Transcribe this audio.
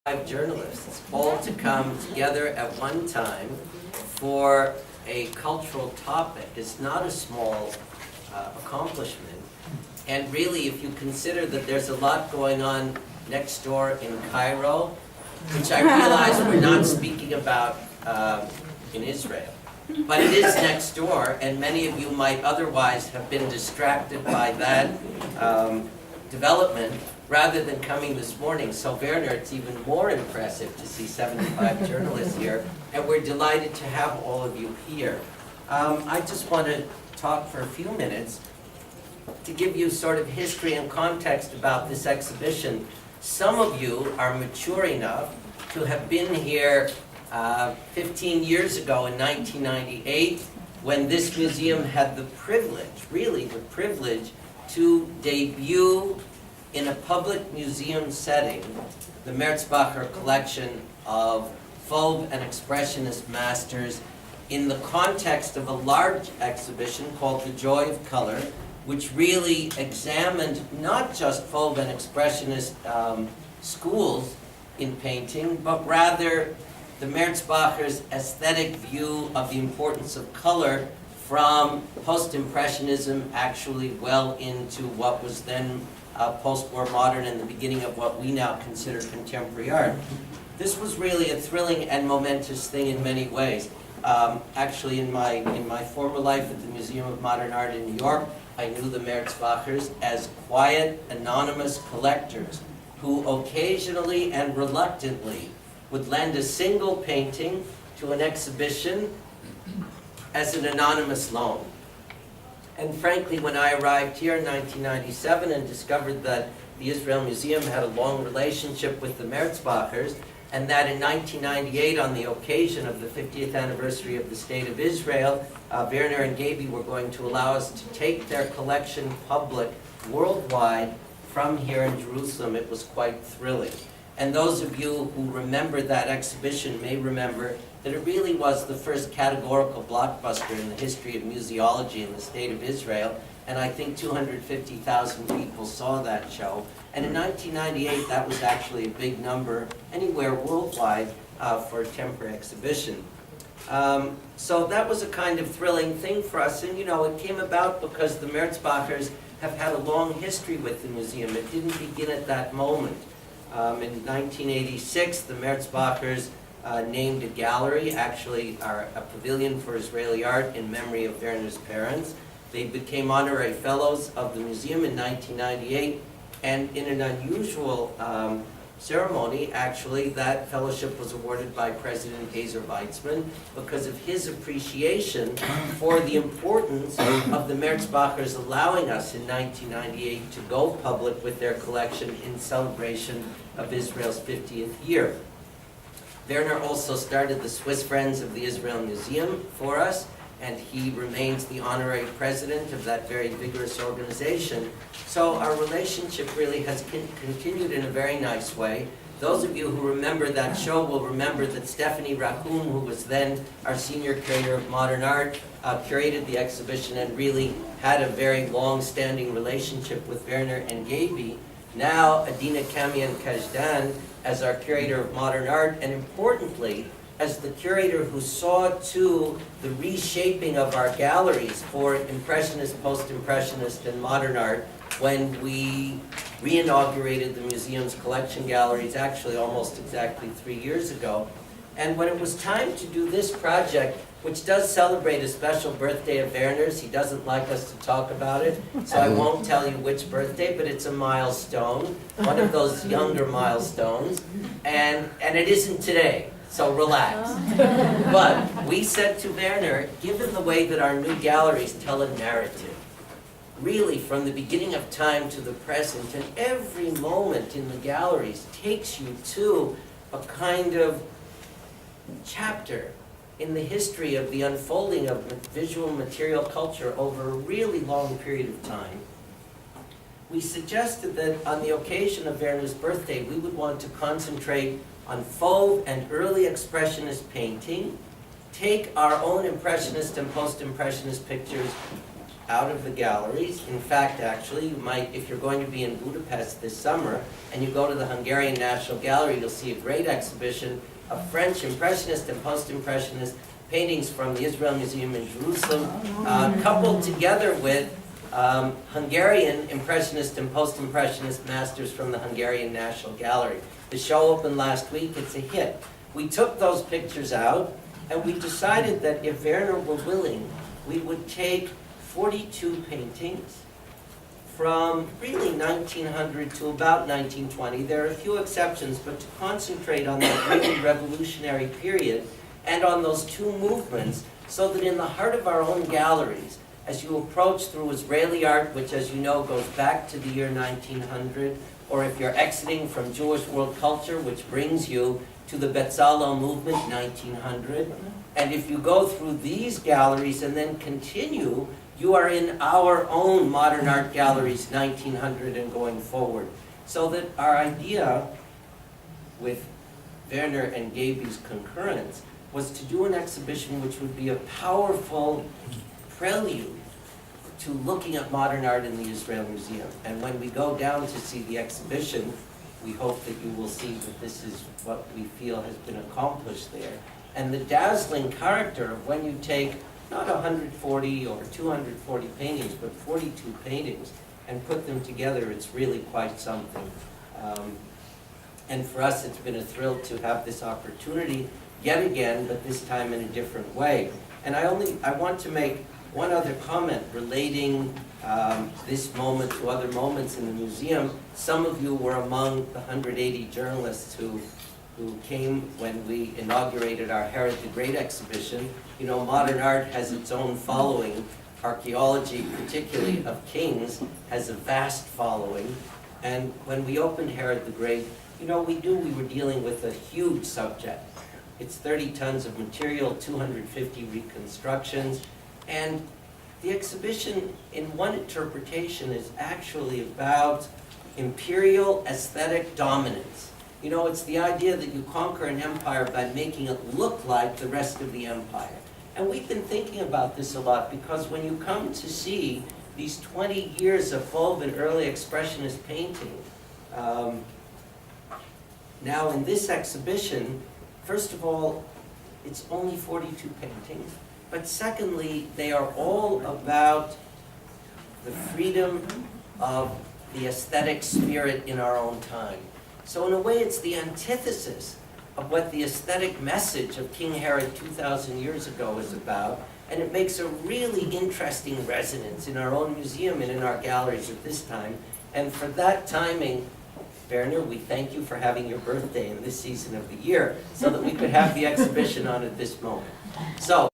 5 journalists, all to come together at one time for a cultural topic is not a small accomplishment. And really, if you consider that there's a lot going on next door in Cairo, which I realize we're not speaking about in Israel, but it is next door, and many of you might otherwise have been distracted by that development rather than coming this morning. So Werner, it's even more impressive to see 75 journalists here, and we're delighted to have all of you here. I just want to talk for a few minutes to give you sort of history and context about this exhibition. Some of you are mature enough to have been here 15 years ago in 1998, when this museum had the privilege, really the privilege, to debut in a public museum setting the Merzbacher collection of Fauve and Expressionist masters in the context of a large exhibition called The Joy of Color, which really examined not just Fauve and Expressionist schools in painting, but rather the Merzbacher's aesthetic view of the importance of color from post-impressionism actually well into what was then post-war modern and the beginning of what we now consider contemporary art. This was really a thrilling and momentous thing in many ways. Actually, in my former life at the Museum of Modern Art in New York, I knew the Merzbachers as quiet, anonymous collectors who occasionally and reluctantly would lend a single painting to an exhibition as an anonymous loan. And frankly, when I arrived here in 1997 and discovered that the Israel Museum had a long relationship with the Merzbachers, and that in 1998, on the occasion of the 50th anniversary of the State of Israel, Werner and Gaby were going to allow us to take their collection public worldwide from here in Jerusalem, it was quite thrilling. And those of you who remember that exhibition may remember that it really was the first categorical blockbuster in the history of museology in the State of Israel, and I think 250,000 people saw that show. And in 1998, that was actually a big number anywhere worldwide for a temporary exhibition. So that was a kind of thrilling thing for us, and it came about because the Merzbachers have had a long history with the museum. It didn't begin at that moment. In 1986, the Merzbachers named a gallery, actually a pavilion for Israeli art in memory of Werner's parents. They became honorary fellows of the museum in 1998, and in an unusual ceremony, actually, that fellowship was awarded by President Ezer Weizmann because of his appreciation for the importance of the Merzbachers allowing us in 1998 to go public with their collection in celebration of Israel's 50th year. Werner also started the Swiss Friends of the Israel Museum for us, and he remains the honorary president of that very vigorous organization. So our relationship really has continued in a very nice way. Those of you who remember that show will remember that Stephanie Raccoon, who was then our senior curator of modern art, curated the exhibition and really had a very long-standing relationship with Werner and Gaby. Now Adina Kamian Kajdan as our curator of modern art, and importantly, as the curator who saw to the reshaping of our galleries for Impressionist, Post-Impressionist, and modern art when we re-inaugurated the museum's collection galleries actually almost exactly 3 years ago. And when it was time to do this project, which does celebrate a special birthday of Werner's, he doesn't like us to talk about it, so I won't tell you which birthday, but it's a milestone, one of those younger milestones, and it isn't today. So relax. But we said to Werner, given the way that our new galleries tell a narrative, really from the beginning of time to the present, and every moment in the galleries takes you to a kind of chapter in the history of the unfolding of visual material culture over a really long period of time, we suggested that on the occasion of Werner's birthday, we would want to concentrate on Fauve and early Expressionist painting, take our own Impressionist and Post-Impressionist pictures out of the galleries. In fact, actually, you might, if you're going to be in Budapest this summer, and you go to the Hungarian National Gallery, you'll see a great exhibition of French Impressionist and Post-Impressionist paintings from the Israel Museum in Jerusalem, coupled together with Hungarian Impressionist and Post-Impressionist masters from the Hungarian National Gallery. The show opened last week. It's a hit. We took those pictures out, and we decided that if Werner were willing, we would take 42 paintings from really 1900 to about 1920. There are a few exceptions, but to concentrate on that really revolutionary period and on those two movements, so that in the heart of our own galleries, as you approach through Israeli art, which as you know goes back to the year 1900, or if you're exiting from Jewish world culture, which brings you to the Bezalel movement, 1900, and if you go through these galleries and then continue, you are in our own modern art galleries, 1900 and going forward. So that our idea with Werner and Gaby's concurrence was to do an exhibition which would be a powerful prelude to looking at modern art in the Israel Museum. And when we go down to see the exhibition, we hope that you will see that this is what we feel has been accomplished there. And the dazzling character of when you take not 140 or 240 paintings, but 42 paintings, and put them together, it's really quite something. And for us, it's been a thrill to have this opportunity yet again, but this time in a different way. And I want to make one other comment relating this moment to other moments in the museum. Some of you were among the 180 journalists who came when we inaugurated our Herod the Great exhibition. You know, modern art has its own following. Archaeology, particularly of kings, has a vast following. And when we opened Herod the Great, you know, we knew we were dealing with a huge subject. It's 30 tons of material, 250 reconstructions, and the exhibition, in one interpretation, is actually about imperial aesthetic dominance. You know, it's the idea that you conquer an empire by making it look like the rest of the empire. And we've been thinking about this a lot, because when you come to see these 20 years of Fauve and early Expressionist painting, now in this exhibition, first of all, it's only 42 paintings, but secondly, they are all about the freedom of the aesthetic spirit in our own time. So in a way, it's the antithesis of what the aesthetic message of King Herod 2,000 years ago is about, and it makes a really interesting resonance in our own museum and in our galleries at this time. And for that timing, Werner, we thank you for having your birthday in this season of the year so that we could have the exhibition on at this moment. So.